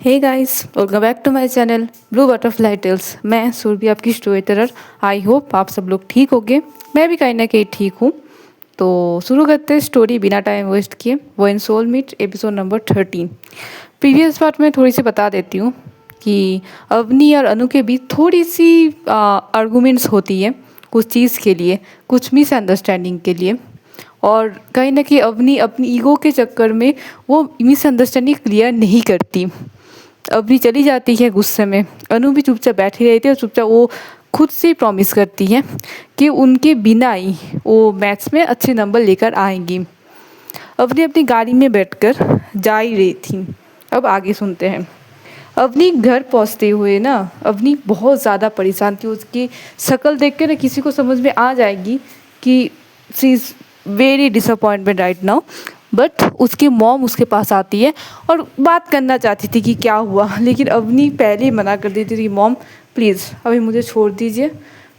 Hey guys, welcome back to my channel blue butterfly tales. मैं सुरभि, आपकी story teller. I hope आप सब लोग ठीक होगे। मैं भी कहीं ना कहीं ठीक हूँ। तो शुरू करते हैं स्टोरी बिना टाइम वेस्ट किए। वो इन soul meet episode number 13। Previous part में थोड़ी सी बता देती हूँ कि अवनी और अनु के बीच थोड़ी सी आर्गूमेंट्स होती है कुछ चीज़ के लिए, कुछ मिसअंडरस्टैंडिंग के लिए। और कहीं ना कहीं अवनी अपनी ईगो के चक्कर में वो मिसअंडरस्टैंडिंग क्लियर नहीं करती। अवनी चली जाती है गुस्से में। अनु भी चुपचाप बैठी रहती है और चुपचाप वो खुद से प्रॉमिस करती है कि उनके बिना ही वो मैथ्स में अच्छे नंबर लेकर आएंगी। अवनी अपनी गाड़ी में बैठकर जा ही रही थी। अब आगे सुनते हैं। अवनी घर पहुंचते हुए ना, अवनी बहुत ज़्यादा परेशान थी। उसकी शक्ल देख के ना किसी को समझ में आ जाएगी कि she is very disappointment right now. But उसकी मॉम उसके पास आती है और बात करना चाहती थी कि क्या हुआ, लेकिन अवनी पहले ही मना कर देती थी, मॉम प्लीज़ अभी मुझे छोड़ दीजिए,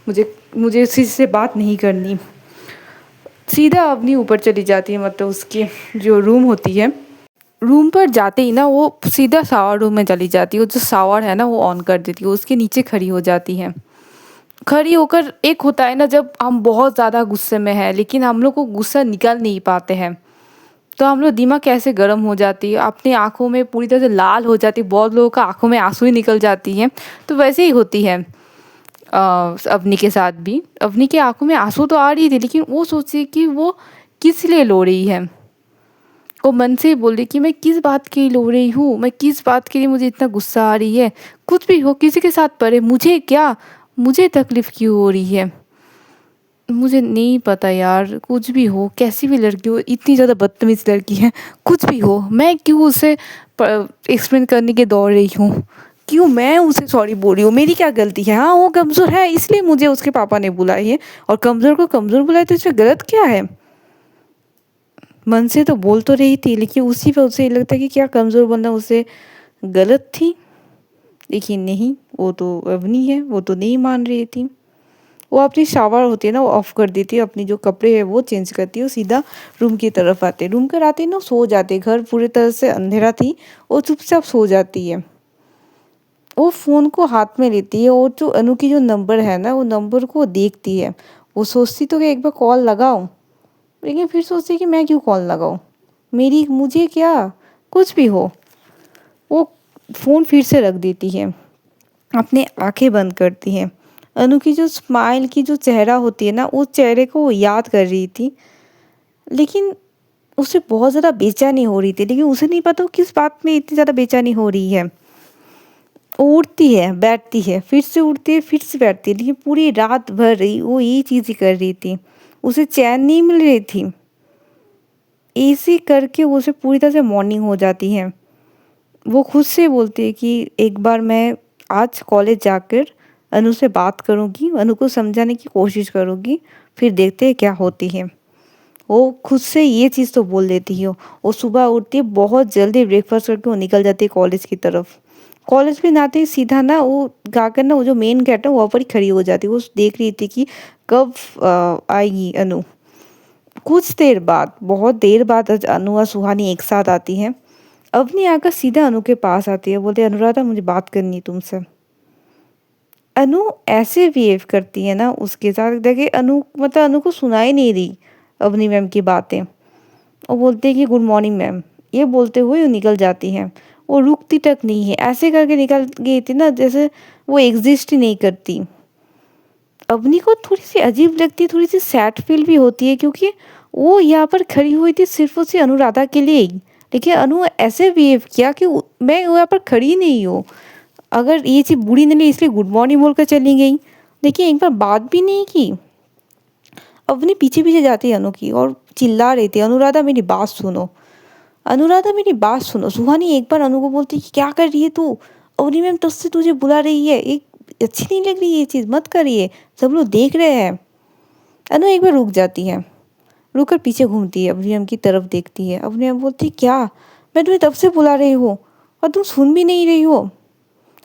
मुझे मुझे किसी से बात नहीं करनी। सीधा अवनी ऊपर चली जाती है, मतलब उसकी जो रूम होती है। रूम पर जाते ही ना वो सीधा शावर रूम में चली जाती है। वो जो शावर है ना वो ऑन कर देती है, उसके नीचे खड़ी हो जाती है। खड़ी होकर, एक होता है ना जब हम बहुत ज़्यादा गुस्से में हैं लेकिन हम लोग को गुस्सा निकाल नहीं पाते हैं, तो हम लोग दिमाग कैसे गर्म हो जाती है, अपनी आंखों में पूरी तरह से लाल हो जाती है। बहुत लोगों का आंखों में आंसू ही निकल जाती हैं। तो वैसे ही होती है अवनी के साथ भी। अवनी के आंखों में आंसू तो आ रही थी लेकिन वो सोची कि वो किस लिए रो रही है। वो मन से बोल रही कि मैं किस बात के लिए रो रही हूँ, मैं किस बात के लिए मुझे इतना गुस्सा आ रही है। कुछ भी हो, किसी के साथ पड़े, मुझे क्या, मुझे तकलीफ़ क्यों हो रही है। मुझे नहीं पता यार, कुछ भी हो, कैसी भी लड़की हो, इतनी ज़्यादा बदतमीज़ लड़की है, कुछ भी हो, मैं क्यों उसे एक्सप्लेन करने के दौड़ रही हूँ, क्यों मैं उसे सॉरी बोल रही हूँ, मेरी क्या गलती है। हाँ वो कमज़ोर है इसलिए मुझे उसके पापा ने बुलाई है, और कमज़ोर को कमज़ोर बुलाए तो इसमें गलत क्या है। मन से तो बोल तो रही थी लेकिन उसी पे उसे लगता है कि क्या कमज़ोर बनना उसे गलत थी। लेकिन नहीं, वो तो अवनी है, वो तो नहीं मान रही थी। वो अपनी शावर होती है ना वो ऑफ़ कर देती है, अपनी जो कपड़े है वो चेंज करती है, वो सीधा रूम की तरफ आते, रूम कर आते ना सो जाते। घर पूरी तरह से अंधेरा थी, वो चुपचाप सो जाती है। वो फ़ोन को हाथ में लेती है और जो अनु की जो नंबर है ना वो नंबर को देखती है। वो सोचती तो कि एक बार कॉल लगाऊं, लेकिन फिर सोचती है कि मैं क्यों कॉल लगाऊं, मेरी मुझे क्या, कुछ भी हो। वो फ़ोन फिर से रख देती है, अपनी आंखें बंद करती है। अनु की जो स्माइल की जो चेहरा होती है ना, उस चेहरे को वो याद कर रही थी। लेकिन उसे बहुत ज़्यादा बेचैनी हो रही थी, लेकिन उसे नहीं पता वो किस बात में इतनी ज़्यादा बेचैनी हो रही है। वो उठती है, बैठती है, फिर से उठती है, फिर से बैठती है, लेकिन पूरी रात भर रही वो यही चीज़ ही कर रही थी। उसे चैन नहीं मिल रही थी। ऐसे करके वो उसे पूरी तरह से मॉर्निंग हो जाती है। वो खुद से बोलती है कि एक बार मैं आज कॉलेज जाकर अनु से बात करूँगी, अनु को समझाने की कोशिश करूँगी, फिर देखते हैं क्या होती है। वो खुद से ये चीज़ तो बोल देती है। वो सुबह उठती है, बहुत जल्दी ब्रेकफास्ट करके वो निकल जाती है कॉलेज की तरफ। कॉलेज में आते ही सीधा ना वो जाकर ना वो जो मेन गेट है वहाँ पर ही खड़ी हो जाती है। वो देख रही थी कि कब आएगी अनु। कुछ देर बाद, बहुत देर बाद आज अनु और सुहानी एक साथ आती हैं। अवनी आकर सीधा अनु के पास आती है, बोलती है अनुराधा मुझे बात करनी है तुमसे। अनु ऐसे बिहेव करती है ना उसके साथ, देखिए अनु मतलब अनु को सुनाई नहीं रही अवनी मैम की बातें। वो बोलती है कि गुड मॉर्निंग मैम, ये बोलते हुए वो निकल जाती हैं। वो रुकती तक नहीं है, ऐसे करके निकल गई थी ना जैसे वो एग्जिस्ट ही नहीं करती। अवनी को थोड़ी सी अजीब लगती है, थोड़ी सी सैड फील भी होती है, क्योंकि वो यहाँ पर खड़ी हुई थी सिर्फ उसी अनुराधा के लिए ही। लेकिन अनु ऐसे बिहेव किया कि मैं यहाँ पर खड़ी नहीं हूँ। अगर ये चीज़ बुरी नहीं लगी इसलिए गुड मॉर्निंग बोलकर चली गई, लेकिन एक बार बात भी नहीं की। अवनी पीछे पीछे जाती है अनु की और चिल्ला रही थी, अनुराधा मेरी बात सुनो, अनुराधा मेरी बात सुनो। सुहानी एक बार अनु को बोलती कि क्या कर रही है तू, अवनी मैम तुझसे तुझे बुला रही है, एक अच्छी नहीं लग रही ये चीज़, मत करिए, सब लोग देख रहे हैं। अनु एक बार रुक जाती है, रुक कर पीछे घूमती है, अवनी मैम की तरफ देखती है। अवनी मैम बोलती क्या, मैं तुम्हें तब से बुला रही हूँ और तुम सुन भी नहीं रही हो।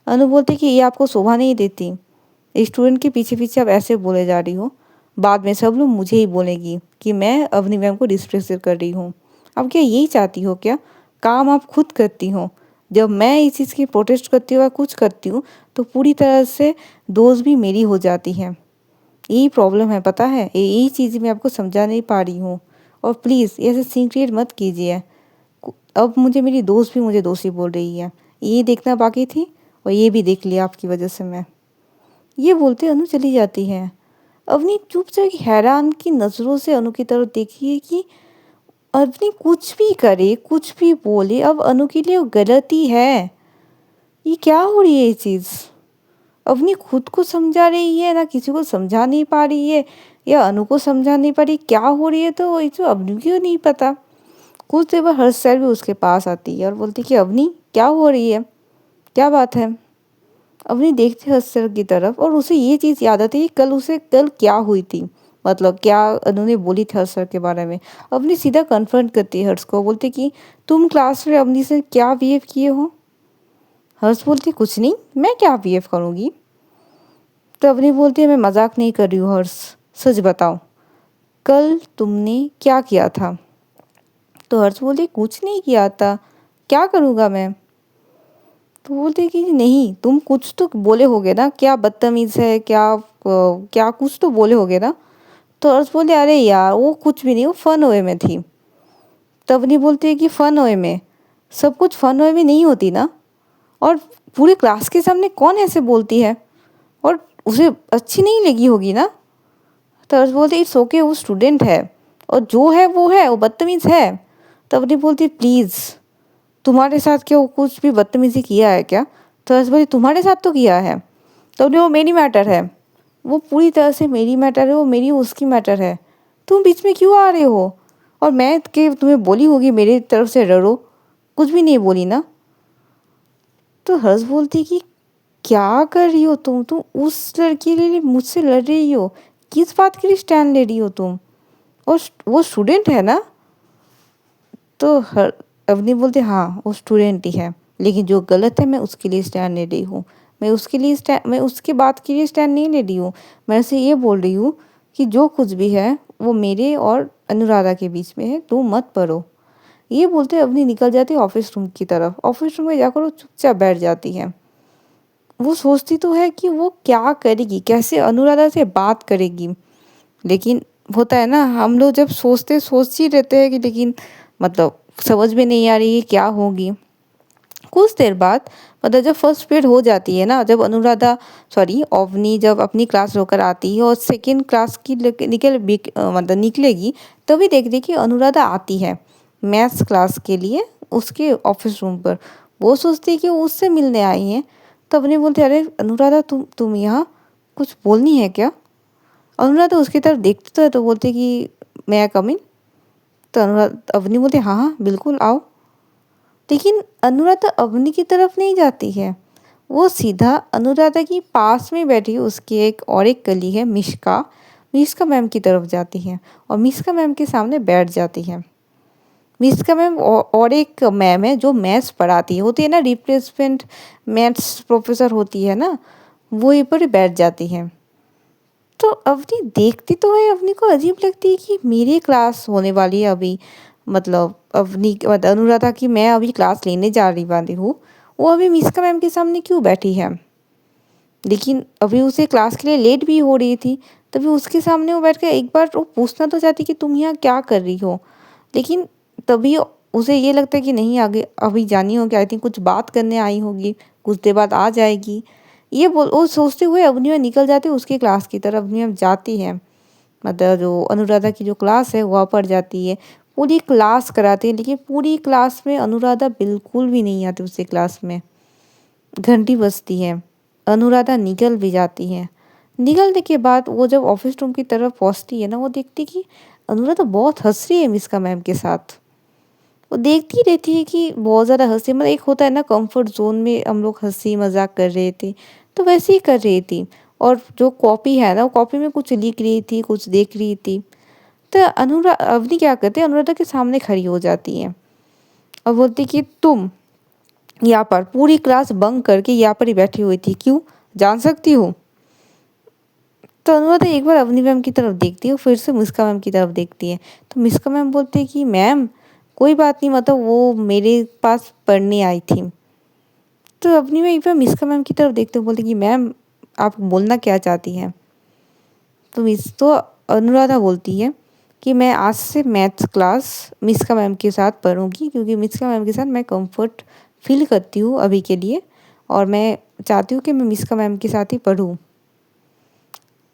अनु बोलती कि ये आपको शोभा नहीं देती, स्टूडेंट के पीछे पीछे आप ऐसे बोले जा रही हो, बाद में सब लोग मुझे ही बोलेगी कि मैं अवनी मैम को डिस्प्रेस कर रही हूँ। अब क्या यही चाहती हो क्या, काम आप खुद करती हो, जब मैं इस चीज़ की प्रोटेस्ट करती हूँ या कुछ करती हूँ तो पूरी तरह से दोष भी मेरी हो जाती है। यही प्रॉब्लम है, पता है? यही चीज़ मैं आपको समझा नहीं पा रही हूँ। और प्लीज़ ऐसे सीन क्रिएट मत कीजिए। अब मुझे मेरी दोस्त भी मुझे दोषी बोल रही है। ये देखना बाकी थी और ये भी देख लिया आपकी वजह से मैं। ये बोलते अनु चली जाती है। अवनी चुपचाप हैरान की नज़रों से अनु की तरफ देखी कि अवनी कुछ भी करे, कुछ भी बोले, अब अनु के लिए वो गलत ही है। ये क्या हो रही है ये चीज़? अवनी खुद को समझा रही है, ना किसी को समझा नहीं पा रही है, या अनु को समझा नहीं पा रही, क्या हो रही है तो ये तो अवनी को नहीं पता। कुछ देर बाद हर्षैल भी उसके पास आती है और बोलती कि अवनी क्या हो रही है, क्या बात है? अवनी देखती है हर्षैल की तरफ और उसे ये चीज़ याद आती है कि कल क्या हुई थी, मतलब क्या अनु ने बोली थी हर्ष सर के बारे में। अवनी सीधा कन्फ्रंट करती है हर्ष को, बोलती कि तुम क्लास में अवनी से क्या बिहेव किए हो? हर्ष बोलती कुछ नहीं, मैं क्या बिहेव करूँगी? तो अवनी बोलती है मैं मजाक नहीं कर रही हूँ हर्ष, सच बताओ कल तुमने क्या किया था? तो हर्ष बोलती कुछ नहीं किया था, क्या करूँगा मैं? तो बोलते कि नहीं, तुम कुछ तो बोले होगे ना, क्या बदतमीज़ है, क्या कुछ तो बोले होगे ना? तो हर्ष बोले अरे यार वो कुछ भी नहीं, वो फन वे में थी। तब नहीं बोलती है कि फन वे में, सब कुछ फन वे में नहीं होती ना, और पूरे क्लास के सामने कौन ऐसे बोलती है, और उसे अच्छी नहीं लगी होगी ना? तो हर्ष बोलते इट्स ओके, वो स्टूडेंट है और जो है वो बदतमीज़ है। तब नहीं बोलती प्लीज़ तुम्हारे साथ क्या वो कुछ भी बदतमीज़ी किया है क्या? तो हर्ष बोलती तुम्हारे साथ तो किया है। तब नहीं वो मेरी मैटर है, वो पूरी तरह से मेरी मैटर है, वो मेरी उसकी मैटर है, तुम बीच में क्यों आ रहे हो? और मैं कि तुम्हें बोली होगी मेरी तरफ से लड़ो, कुछ भी नहीं बोली ना? तो हर्ष बोलती कि क्या कर रही हो तुम उस लड़की के लिए मुझसे लड़ रही हो, किस बात के लिए स्टैंड ले रही हो तुम? और वो स्टूडेंट है ना? तो हर अवनी बोलते हाँ वो स्टूडेंट ही है, लेकिन जो गलत है मैं उसके लिए स्टैंड ले रही हूँ। मैं उसकी बात के लिए स्टैंड नहीं ले रही हूँ। मैं उसे ये बोल रही हूँ कि जो कुछ भी है वो मेरे और अनुराधा के बीच में है, तुम मत पढ़ो। ये बोलते अवनी निकल जाती है ऑफिस रूम की तरफ। ऑफिस रूम में जाकर वो चुपचाप बैठ जाती है। वो सोचती तो है कि वो क्या करेगी, कैसे अनुराधा से बात करेगी, लेकिन होता है ना हम लोग जब सोच ही रहते हैं कि लेकिन मतलब समझ में नहीं आ रही है क्या होगी। कुछ देर बाद मतलब जब फर्स्ट पीरियड हो जाती है ना, जब अवनी जब अपनी क्लास होकर आती है और सेकेंड क्लास की मतलब निकलेगी, तभी देखती कि अनुराधा आती है मैथ्स क्लास के लिए उसके ऑफिस रूम पर। वो सोचती है कि वो उससे मिलने आई हैं। तब नहीं बोलते अरे अनुराधा तुम यहाँ कुछ बोलनी है क्या? अनुराधा उसकी तरफ देखती तो है तो बोलती कि मैं कम इन? तो अनुराधा अवनी बोलती हाँ हाँ बिल्कुल आओ। लेकिन अनुराधा अवनी की तरफ नहीं जाती है, वो सीधा अनुराधा की पास में बैठी उसकी एक कली है मिश्का, मिश्का मैम की तरफ जाती है और मिश्का मैम के सामने बैठ जाती है। मिश्का मैम और एक मैम है जो मैथ्स पढ़ाती है, होती है ना रिप्लेसमेंट मैथ्स प्रोफेसर होती है ना, वो यहीं पर बैठ जाती है। तो अवनी देखती तो है, अवनी को अजीब लगती है कि मेरी क्लास होने वाली है अभी, मतलब अनुराधा की मैं अभी क्लास लेने जा रही वाली हूँ, वो अभी मिस्का मैम के सामने क्यों बैठी है? लेकिन अभी उसे क्लास के लिए लेट भी हो रही थी, तभी उसके सामने वो बैठ कर एक बार वो पूछना तो चाहती कि तुम यहाँ क्या कर रही हो, लेकिन तभी उसे ये लगता है कि नहीं आगे अभी जानी होगी, आई थिंक कुछ बात करने आई होगी, कुछ देर बाद आ जाएगी। वो सोचते हुए अवनी मैम निकल जाती है उसकी क्लास की तरफ। अवनी मैम जाती है, मतलब जो अनुराधा की जो क्लास है वहाँ पर जाती है, पूरी क्लास कराती है, लेकिन पूरी क्लास में अनुराधा बिल्कुल भी नहीं आती उसकी क्लास में। घंटी बजती है, अनुराधा निकल भी जाती है। निकलने के बाद वो जब ऑफिस रूम की तरफ पहुँचती है ना, वो देखती कि अनुराधा बहुत हंस रही है मिस्का मैम के साथ। वो देखती रहती है कि बहुत ज़्यादा हंसी, मतलब एक होता है ना कंफर्ट जोन में हम लोग हंसी मजाक कर रहे थे, तो वैसे ही कर रही थी। और जो कॉपी है ना, वो कॉपी में कुछ लिख रही थी, कुछ देख रही थी। तो अवनी क्या करती है, अनुराधा के सामने खड़ी हो जाती है और बोलती कि तुम यहाँ पर पूरी क्लास बंक करके यहाँ पर ही बैठी हुई थी, क्यों, जान सकती हूँ? तो अनुराधा एक बार अवनी मैम की तरफ देखती है, फिर से मिस्का मैम की तरफ देखती है। तो मिस्का मैम बोलती है कि मैम कोई बात नहीं, मतलब वो मेरे पास पढ़ने आई थी। तो अपनी में एक बार मिस्का मैम की तरफ देखते हुए बोलते कि मैम आप बोलना क्या चाहती हैं? तो अनुराधा बोलती है कि मैं आज से मैथ्स क्लास मिस्का मैम के साथ पढ़ूँगी, क्योंकि मिस्का मैम के साथ मैं कंफर्ट फ़ील करती हूँ अभी के लिए, और मैं चाहती हूँ कि मैं मिस्का मैम के साथ ही पढूँ।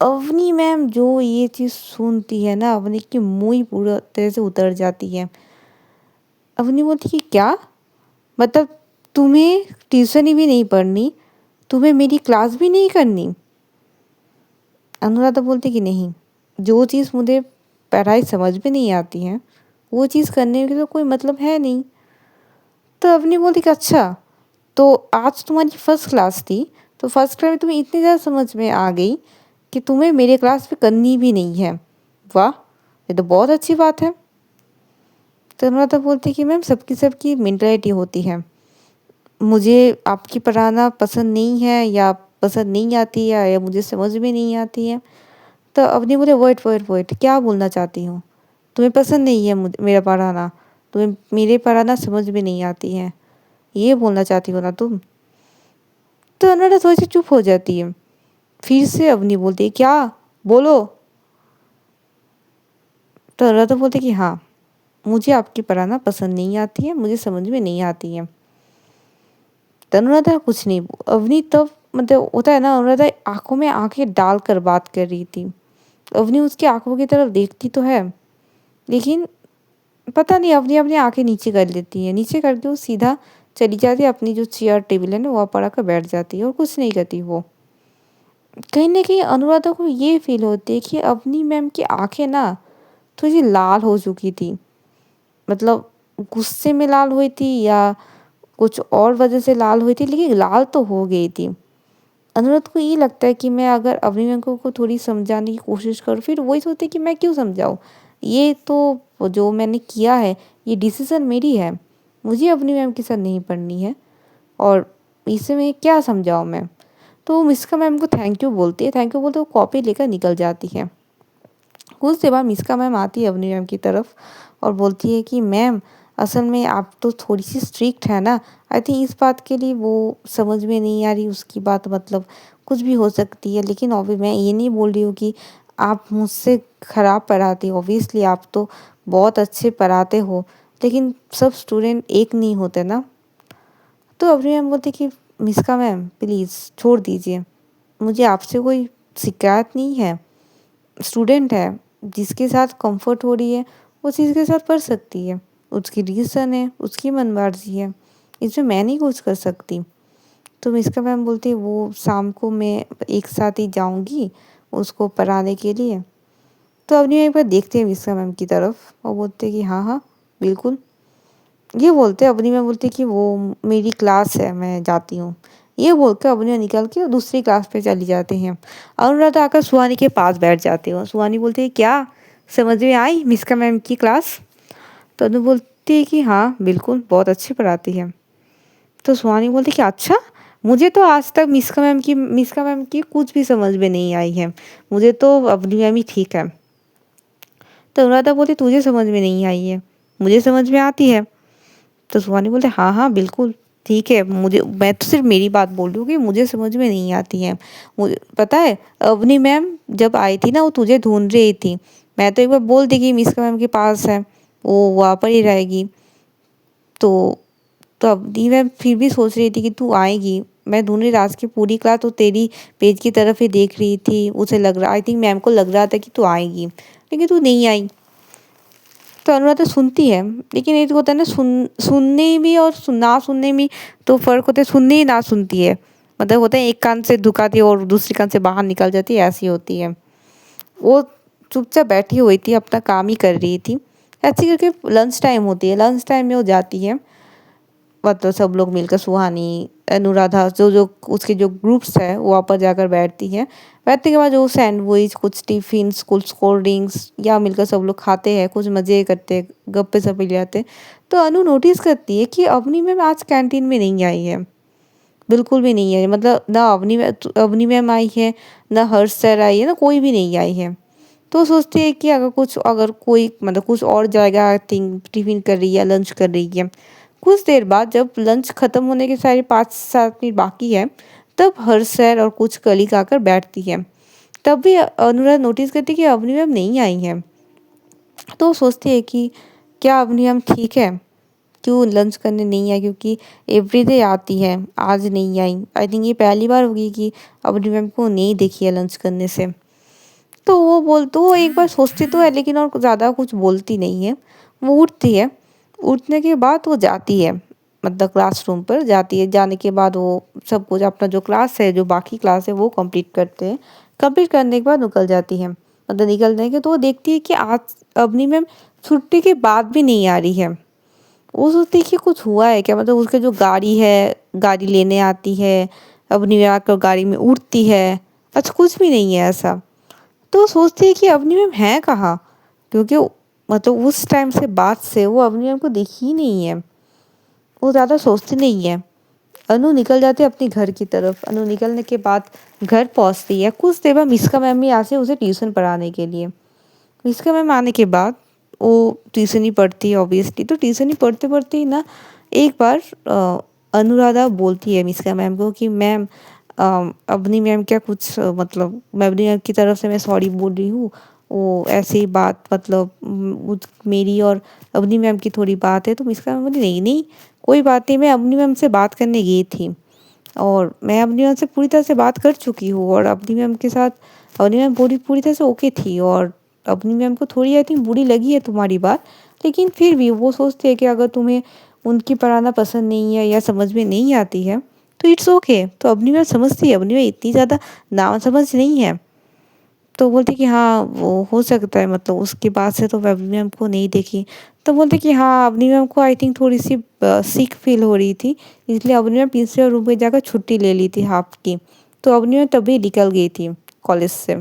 अवनी मैम जो ये चीज़ सुनती है ना, अवनी की मुँह ही पूरा तरह से उतर जाती है। अवनी बोलती कि क्या? मतलब तुम्हें ट्यूशन ही भी नहीं पढ़नी, तुम्हें मेरी क्लास भी नहीं करनी? अनुराधा बोलती कि नहीं, जो चीज़ मुझे पढ़ाई समझ में नहीं आती है, वो चीज़ करने का तो कोई मतलब है नहीं। तो अवनी बोलती कि अच्छा, तो आज तुम्हारी फर्स्ट क्लास थी, तो फर्स्ट क्लास में तुम्हें इतनी ज़्यादा समझ में आ गई कि तुम्हें मेरे क्लास में करनी भी नहीं है। वाह! ये तो बहुत अच्छी बात है। तो अनुराधा बोलती कि मैम सबकी सबकी मेंटालिटी होती है। मुझे आपकी पढ़ाना पसंद नहीं है, या पसंद नहीं आती है, या मुझे समझ में नहीं आती है। तो अवनी बोले वेट क्या बोलना चाहती हो? तुम्हें पसंद नहीं है मेरा पढ़ाना, तुम्हें मेरे पढ़ाना समझ में नहीं आती है, ये बोलना चाहती हो ना तुम? तो अनुराधा थोड़ी-सी चुप हो जाती है। फिर से अवनी बोलती है क्या? बोलो। तो अनुराधा बोलती है कि हाँ, मुझे आपकी पढ़ाना पसंद नहीं आती है, मुझे समझ में नहीं आती है। तो अनुराधा कुछ नहीं, अवनी तब मतलब होता है ना, अनुराधा आँखों में आँखें डालकर बात कर रही थी। अवनी उसकी आँखों की तरफ देखती तो है, लेकिन पता नहीं अवनी अपनी आँखें नीचे कर लेती है। नीचे करके वो सीधा चली जाती है, अपनी जो चेयर टेबल है ना वहाँ पर आकर बैठ जाती है और कुछ नहीं करती वो। कहीं न कहीं अनुराधा को ये फ़ील होती है कि अवनी मैम की आँखें ना थोड़ी-सी लाल हो चुकी थी। मतलब गुस्से में लाल हुई थी या कुछ और वजह से लाल हुई थी, लेकिन लाल तो हो गई थी। अनुराधा को ये लगता है कि मैं अगर अवनी मैम को थोड़ी समझाने की कोशिश करूँ, फिर वही सोचती है कि मैं क्यों समझाऊँ? ये तो जो मैंने किया है, ये डिसीज़न मेरी है। मुझे अवनी मैम के साथ नहीं पढ़नी है, और इसे मैं क्या समझाऊँ मैं? तो मिस्का मैम को थैंक यू बोलती है, थैंक यू बोलते वो कॉपी लेकर निकल जाती है। कुछ देर बाद मिस्का मैम आती है अवनी मैम की तरफ और बोलती है कि मैम असल में आप तो थोड़ी-सी स्ट्रिक्ट है ना, आई थिंक इस बात के लिए वो समझ में नहीं आ रही उसकी बात, मतलब कुछ भी हो सकती है। लेकिन मैं ये नहीं बोल रही हूँ कि आप मुझसे खराब पढ़ाती हो, ऑब्वियसली आप तो बहुत अच्छे पढ़ाते हो, लेकिन सब स्टूडेंट एक नहीं होते ना। तो अवनी मैम बोलती कि मिस्का मैम प्लीज़ छोड़ दीजिए, मुझे आपसे कोई शिकायत नहीं है। स्टूडेंट है, जिसके साथ कंफर्ट हो रही है वो जिसके साथ पढ़ सकती है, उसकी रीज़न है, उसकी मनमर्जी है, इसमें मैं नहीं कुछ कर सकती। तो मिस्का मैम बोलती है वो शाम को मैं एक साथ ही जाऊँगी उसको पढ़ाने के लिए। तो अवनी मैम एक बार देखते हैं मिस्का मैम की तरफ और बोलते हैं कि हाँ, हाँ, बिल्कुल। ये बोलते अवनी मैम बोलती कि वो मेरी क्लास है, मैं जाती हूँ। ये बोलकर अवनी मैम निकल के दूसरी क्लास पे चली जाती हैं। अनुराधा आकर सुहानी के पास बैठ जाती है। सुहानी बोलती है क्या समझ में आई मिस्का मैम की क्लास? तो अनु बोलती है कि हाँ, बिल्कुल बहुत अच्छी पढ़ाती है। तो सुहानी बोलती है कि अच्छा, मुझे तो आज तक मिस्का मैम की कुछ भी समझ में नहीं आई है। मुझे तो अवनी मैम ही ठीक है। तो अनुराधा बोलती तुझे समझ में नहीं आई है, मुझे समझ में आती है। तो सुहानी बोलते हाँ, हाँ, बिल्कुल, ठीक है, मैं तो सिर्फ़ मेरी बात बोल रही हूँ कि मुझे समझ में नहीं आती है। मुझे पता है अवनी मैम जब आई थी ना वो तुझे ढूँढ रही थी। मैं तो एक बार बोल दी कि मिस्का मैम के पास है, वो वहाँ पर ही रहेगी। तो अवनी मैम फिर भी सोच रही थी कि तू आएगी। मैं ढूँढ रही आज की पूरी क्लास तो तेरी पेज की तरफ ही देख रही थी। उसे लग रहा आई थिंक मैम को लग रहा था कि तू आएगी, लेकिन तू नहीं आई। तो अनुराधा सुनती है, लेकिन एक होता है ना सुनने में और ना सुनने में तो फ़र्क होता है, सुनने ही ना सुनती है। मतलब होता है एक कान से ढुकाती है और दूसरे कान से बाहर निकल जाती है, ऐसी होती है। वो चुपचाप बैठी हुई थी, अपना काम ही कर रही थी। ऐसे करके लंच टाइम होती है, लंच टाइम में वो जाती है, मतलब सब लोग मिलकर सुहानी, अनुराधा जो उसके जो ग्रुप्स है वो वहाँ पर जाकर बैठती है। बैठने के बाद जो सैंडविच, कुछ टिफ़िन्स, कुछ कोल्ड ड्रिंक्स या मिलकर सब लोग खाते हैं, कुछ मज़े करते हैं, गप्पे-सप्पे लड़ाते हैं। तो अनु नोटिस करती है कि अवनी मैम आज कैंटीन में नहीं आई है, बिल्कुल भी नहीं आई। मतलब ना अवनी मैम आई है, ना हर्ष सर आई है, ना कोई भी नहीं आई है। तो सोचती है कि अगर कोई मतलब कुछ और जाएगा, टिफ़िन कर रही है, लंच कर रही है। कुछ देर बाद जब लंच खत्म होने के साढ़े 5-7 मिनट बाकी है, तब हर सर और कुछ कलीग आकर बैठती है। तब भी अनुराधा नोटिस करती है कि अवनी मैम नहीं आई हैं। तो वो सोचती है कि क्या अवनी मैम ठीक है, क्यों लंच करने नहीं आई, क्योंकि एवरीडे आती है, आज नहीं आई। आई थिंक ये पहली बार होगी कि अवनी मैम को नहीं देखी है लंच करने से। तो वो एक बार सोचती तो है, लेकिन और ज़्यादा कुछ बोलती नहीं है। वो उठती है, उठने के बाद वो जाती है, मतलब क्लासरूम पर जाती है। जाने के बाद वो सब कुछ अपना जो क्लास है, जो बाकी क्लास है वो कंप्लीट करते हैं। कंप्लीट करने के बाद निकल जाती है। मतलब निकलने के तो वो देखती है कि आज अवनी मैम छुट्टी के बाद भी नहीं आ रही है। वो सोचती है कि कुछ हुआ है क्या, मतलब उसका जो गाड़ी है, गाड़ी लेने आती है, अवनी मैम आकर गाड़ी में उठती है, अच्छा कुछ भी नहीं है ऐसा। तो सोचती है कि अवनी मैम है कहाँ, क्योंकि मतलब उस टाइम से बाद से वो अवनी मैम को देखी ही नहीं है। वो ज़्यादा सोचती नहीं है। अनु निकल जाती है अपने घर की तरफ। अनु निकलने के बाद घर पहुंचती है। कुछ देर बाद मिस्का मैम भी आती है उसे ट्यूशन पढ़ाने के लिए। मिस्का मैम आने के बाद वो ट्यूशन ही पढ़ती है ऑब्वियसली। तो ट्यूशन ही पढ़ते पढ़ते ही ना एक बार अनुराधा बोलती है मिस्का मैम को कि मैम अवनी मैम क्या कुछ मतलब मैं अवनी मैम की तरफ से मैं सॉरी बोल रही हूँ। वो ऐसे ही बात मतलब मेरी और अवनी मैम की थोड़ी बात है। तो मिस्का मैम बोली नहीं नहीं कोई बात नहीं, मैं अवनी मैम से बात करने गई थी और मैं अवनी मैम से पूरी तरह से बात कर चुकी हूँ और अवनी मैम के साथ अवनी मैम पूरी पूरी तरह से ओके थी और अवनी मैम को थोड़ी आई थिंक बुरी लगी है तुम्हारी बात, लेकिन फिर भी वो सोचते हैं कि अगर तुम्हें उनकी पढ़ाना पसंद नहीं है या समझ में नहीं आती है तो इट्स ओके। तो अवनी मैम समझती है, अवनी मैम इतनी ज़्यादा ना समझ नहीं है। तो बोलती कि हाँ वो हो सकता है, मतलब उसके बाद से तो अवनी मैम को नहीं देखी। तो बोलते कि हाँ अवनी मैम को आई थिंक थोड़ी सी सिक फील हो रही थी, इसलिए अवनी मैम प्रिंसिपल रूम में जाकर छुट्टी ले ली थी हाफ की। तो अवनी मैम तभी निकल गई थी कॉलेज से।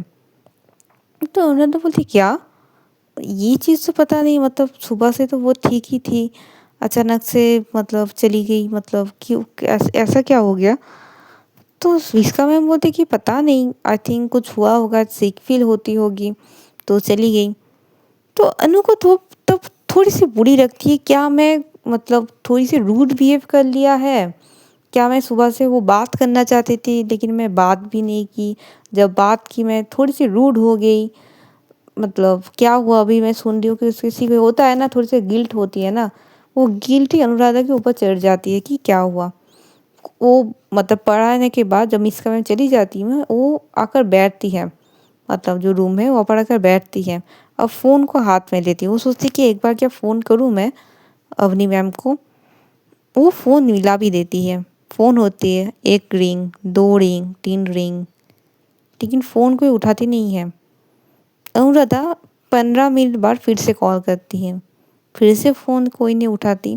तो उन्होंने तो बोलती क्या, ये चीज़ तो पता नहीं, मतलब सुबह से तो वो ठीक ही थी, अचानक से मतलब चली गई, मतलब क्यों ऐसा क्या हो गया। तो विस्का मैम बोलते कि पता नहीं, आई थिंक कुछ हुआ होगा, सिक फील होती होगी तो चली गई। तो अनु को तो तब थोड़ी सी बुरी लगती है, क्या मैं मतलब थोड़ी सी रूड बिहेव कर लिया है, क्या मैं सुबह से वो बात करना चाहती थी लेकिन मैं बात भी नहीं की, जब बात की मैं थोड़ी सी रूड हो गई, मतलब क्या हुआ। अभी मैं सुन रही हूँ कि किसी पे होता है ना, थोड़ी सी गिल्ट होती है ना, वो गिल्ट ही अनुराधा के ऊपर चढ़ जाती है कि क्या हुआ। वो मतलब पढ़ाने के बाद जब मिस करने चली जाती हूँ वो आकर बैठती है, मतलब जो रूम है वहाँ पर आकर बैठती है। अब फ़ोन को हाथ में लेती है, वो सोचती कि एक बार क्या फ़ोन करूँ मैं अवनी मैम को। वो फ़ोन मिला भी देती है। फ़ोन होती है, 1 रिंग, 2 रिंग, 3 रिंग, लेकिन फ़ोन कोई उठाती नहीं है। अनुराधा 15 मिनट बाद फिर से कॉल करती है, फिर से फ़ोन कोई नहीं उठाती।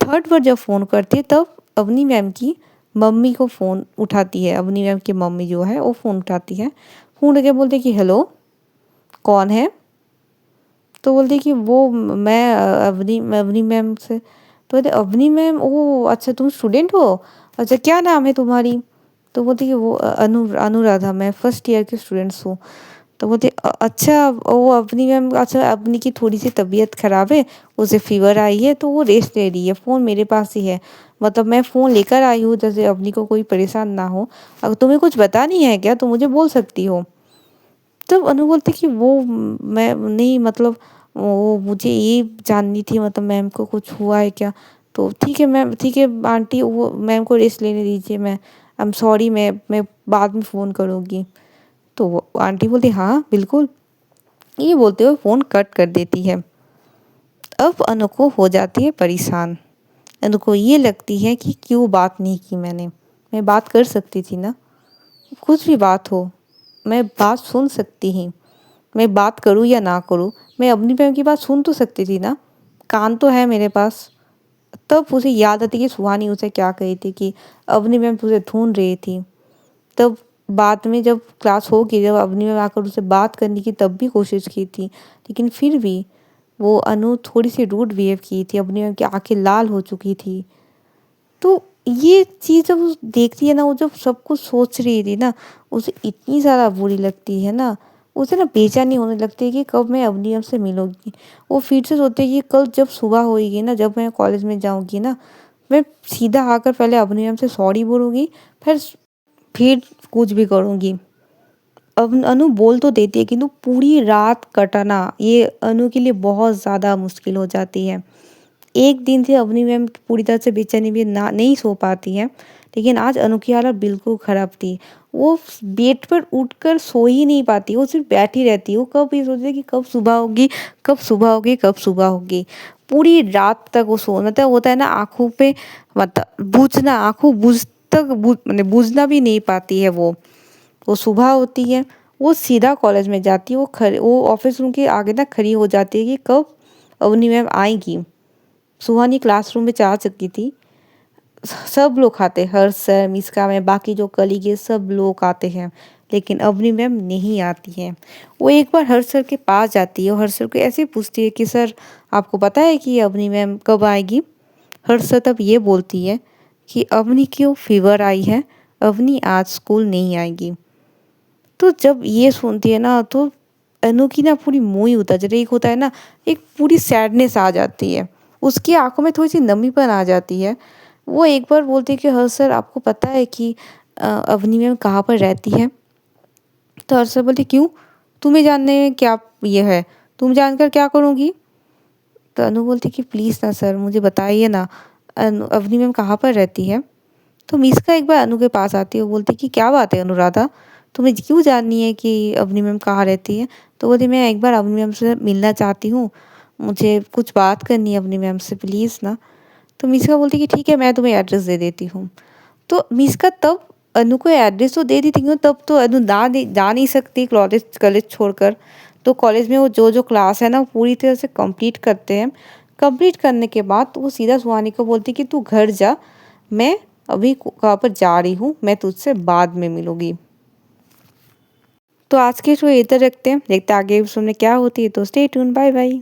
थर्ड बार जब फ़ोन करती है तब अवनी मैम की मम्मी को फ़ोन उठाती है। अवनी मैम की मम्मी जो है वो फ़ोन उठाती है। फ़ोन उठा के बोलती है कि हेलो, कौन है। तो बोलती कि वो मैं अवनी मैम से। तो बोलते अवनी मैम, ओह अच्छा तुम स्टूडेंट हो, अच्छा क्या नाम है तुम्हारी। तो बोलती कि वो अनुराधा, मैं फर्स्ट ईयर की स्टूडेंट्स हूँ। तो बोलते अच्छा वो अवनी मैम, अच्छा अवनी की थोड़ी सी तबीयत ख़राब है, उसे फीवर आई है तो वो रेस्ट ले रही है, फ़ोन मेरे पास ही है, मतलब मैं फ़ोन लेकर आई हूँ जैसे अवनी को कोई परेशान ना हो। अगर तुम्हें कुछ बतानी है क्या तो मुझे बोल सकती हो। तब अनु बोलती कि वो मैं नहीं, मतलब वो मुझे ये जाननी थी, मतलब मैम को कुछ हुआ है क्या। तो ठीक है मैम, ठीक है आंटी, वो मैम को रेस्ट लेने दीजिए, मैं आई एम सॉरी, मैं बाद में फ़ोन करूँगी। तो वो आंटी बोलती हाँ बिल्कुल, ये बोलते हुए फ़ोन कट कर देती है। अब अनु को हो जाती है परेशान। अनु को ये लगती है कि क्यों बात नहीं की मैंने, मैं बात कर सकती थी ना, कुछ भी बात हो मैं बात सुन सकती ही, मैं बात करूँ या ना करूँ मैं अपनी बहन की बात सुन तो सकती थी ना, कान तो है मेरे पास। तब उसे याद आती कि सुहानी उसे क्या कही थी कि अवनी मैम तुझे ढूंढ रही थी। तब बाद में जब क्लास हो गई, जब अवनी मैम आकर उससे बात करने की तब भी कोशिश की थी, लेकिन फिर भी वो अनु थोड़ी सी रूड बिहेव की थी, अवनी मैम की आंखें लाल हो चुकी थी। तो ये चीज़ जब वो देखती है ना, वो जब सब कुछ सोच रही थी ना, उसे इतनी ज़्यादा बुरी लगती है ना, उसे ना बेचैनी होने लगती है कि कब मैं अवनी से मिलूँगी। वो फिर से सोचती है कि कल जब सुबह होएगी ना, जब मैं कॉलेज में जाऊँगी ना, मैं सीधा आकर पहले अवनी मैम से सॉरी बोलूँगी, फिर कुछ भी करूँगी। अब अनु बोल तो देती है किंतु पूरी रात कटाना ये अनु के लिए बहुत ज़्यादा मुश्किल हो जाती है। एक दिन से अवनी मैम पूरी तरह से बेचैनी में ना नहीं सो पाती हैं, लेकिन आज अनु की हालत बिल्कुल ख़राब थी। वो बेड पर उठकर सो ही नहीं पाती, वो सिर्फ बैठी रहती है। वो कब ये सोचती है कि कब सुबह होगी, कब सुबह होगी, कब सुबह होगी। पूरी रात तक वो सो मतलब होता है ना आँखों पे मतलब बूझना, आँखों माने बूझना भी नहीं पाती है वो। वो सुबह होती है, वो सीधा कॉलेज में जाती है, वो ऑफ़िस रूम के आगे ना खड़ी हो जाती है कि कब अवनी मैम आएँगी। सुहानी क्लासरूम में जा चुकी थी। सब लोग आते हैं, हर्ष सर, मिस्का मैम, बाकी जो कलीग है सब लोग आते हैं, लेकिन अवनी मैम नहीं आती हैं। वो एक बार हर्ष सर के पास जाती है और हर्ष सर को ऐसे पूछती है कि सर आपको पता है कि अवनी मैम कब आएगी? हर्ष सर तब ये बोलती है कि अवनी क्यों फीवर आई है, अवनी आज स्कूल नहीं आएगी। तो जब ये सुनती है ना तो अनु की ना पूरी मुँह ही उतर जाती है। एक होता है ना, एक पूरी सैडनेस आ जाती है। उसकी आँखों में थोड़ी-सी नमीपन आ जाती है। वो एक बार बोलती है कि हाँ सर आपको पता है कि अवनी मैम कहाँ पर रहती है? तो हर्ष सर बोलते क्यों? तुम्हें जानने में क्या ये है? तुम जानकर क्या करोगी? तो अनु बोलती कि प्लीज़ ना सर मुझे बताइए ना, अवनी मैम कहाँ पर रहती है? तो मिस्का एक बार अनु के पास आती है, वो बोलती कि क्या बात है अनुराधा, तुम्हें क्यों जाननी है कि अवनी मैम कहाँ रहती है? तो बोलती मैं एक बार अवनी मैम से मिलना चाहती हूँ, मुझे कुछ बात करनी है अवनी मैम से प्लीज़ ना। तो मिस्का बोलती कि ठीक है मैं तुम्हें एड्रेस दे देती हूँ। तो मिस्का तब अनु को एड्रेस तो दे देती हूँ, तब तो अनु ना दे जा नहीं सकती कॉलेज कॉलेज छोड़कर। तो कॉलेज में वो जो क्लास है ना वो पूरी तरह से कंप्लीट करते हैं। कंप्लीट करने के बाद वो सीधा सुहानी को बोलती कि तू घर जा, मैं अभी कहाँ पर जा रही हूँ, मैं तुझसे बाद में मिलूँगी। तो आज के शो इधर रखते हैं, देखते हैं आगे एपिसोड में क्या होती है। तो स्टे ट्यून, बाय बाय।